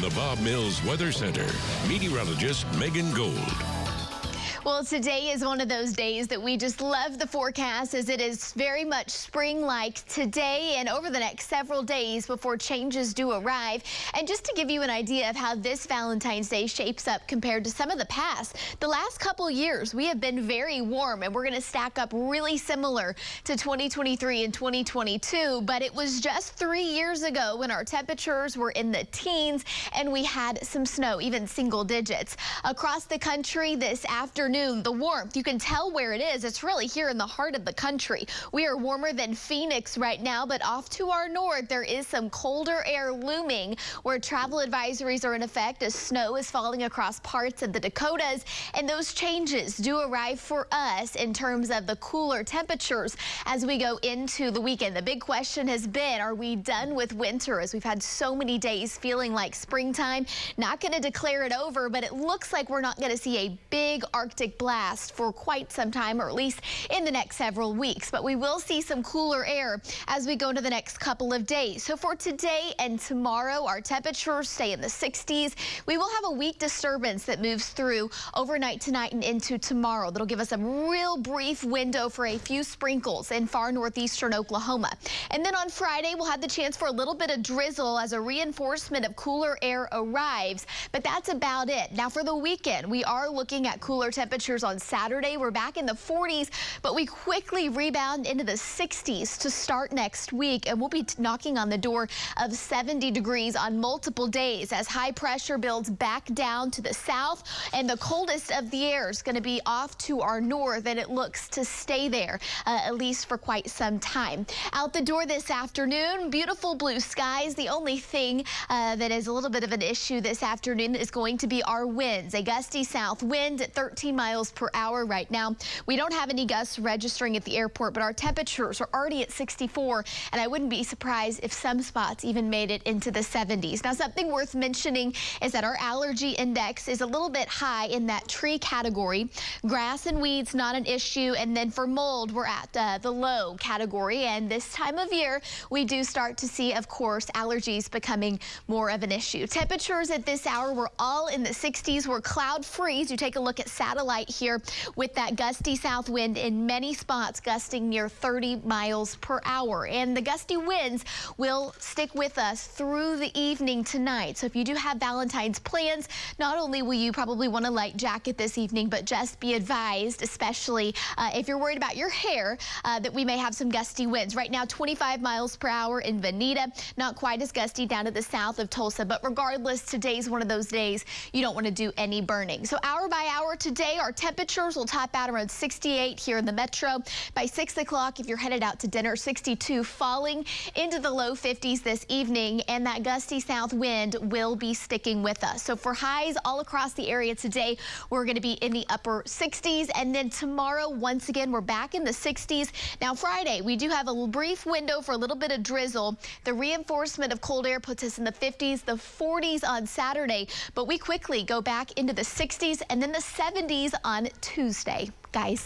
the Bob Mills Weather Center, meteorologist Megan Gold. Well, today is one of those days that we just love the forecast, as it is very much spring-like today and over the next several days before changes do arrive. And just to give you an idea of how this Valentine's Day shapes up compared to some of the past, the last couple years we have been very warm, and we're going to stack up really similar to 2023 and 2022. But it was just 3 years ago when our temperatures were in the teens and we had some snow, even single digits. Across the country this afternoon, the warmth, you can tell where it is. It's really here in the heart of the country. We are warmer than Phoenix right now, but off to our north, there is some colder air looming, where travel advisories are in effect as snow is falling across parts of the Dakotas. And those changes do arrive for us in terms of the cooler temperatures as we go into the weekend. The big question has been, are we done with winter, as we've had so many days feeling like springtime? Not going to declare it over, but it looks like we're not going to see a big Arctic blast for quite some time, or at least in the next several weeks. But we will see some cooler air as we go into the next couple of days. So for today and tomorrow, our temperatures stay in the 60s. We will have a weak disturbance that moves through overnight tonight and into tomorrow. That'll give us a real brief window for a few sprinkles in far northeastern Oklahoma. And then on Friday, we'll have the chance for a little bit of drizzle as a reinforcement of cooler air arrives. But that's about it. Now for the weekend, we are looking at cooler temperatures on Saturday. We're back in the 40s, but we quickly rebound into the 60s to start next week, and we'll be knocking on the door of 70 degrees on multiple days as high pressure builds back down to the south, and the coldest of the air is going to be off to our north, and it looks to stay there at least for quite some time. Out the door this afternoon, beautiful blue skies. The only thing that is a little bit of an issue this afternoon is going to be our winds. A gusty south wind at 13 miles per hour right now. We don't have any gusts registering at the airport, but our temperatures are already at 64, and I wouldn't be surprised if some spots even made it into the 70s. Now, something worth mentioning is that our allergy index is a little bit high in that tree category. Grass and weeds, not an issue. And then for mold, we're at the low category. And this time of year, we do start to see, of course, allergies becoming more of an issue. Temperatures at this hour, we're all in the 60s. We're cloud free. You take a look at satellite here with that gusty south wind in many spots gusting near 30 miles per hour. And the gusty winds will stick with us through the evening tonight. So if you do have Valentine's plans, not only will you probably want a light jacket this evening, but just be advised, especially if you're worried about your hair, that we may have some gusty winds. Right now, 25 miles per hour in Veneta, not quite as gusty down to the south of Tulsa. But regardless, today's one of those days you don't want to do any burning. So hour by hour today, our temperatures will top out around 68 here in the metro. By 6 o'clock, if you're headed out to dinner, 62, falling into the low 50s this evening, and that gusty south wind will be sticking with us. So for highs all across the area today, we're going to be in the upper 60s, and then tomorrow, once again, we're back in the 60s. Now Friday, we do have a brief window for a little bit of drizzle. The reinforcement of cold air puts us in the 50s, the 40s on Saturday, but we quickly go back into the 60s and then the 70s on Tuesday. Guys.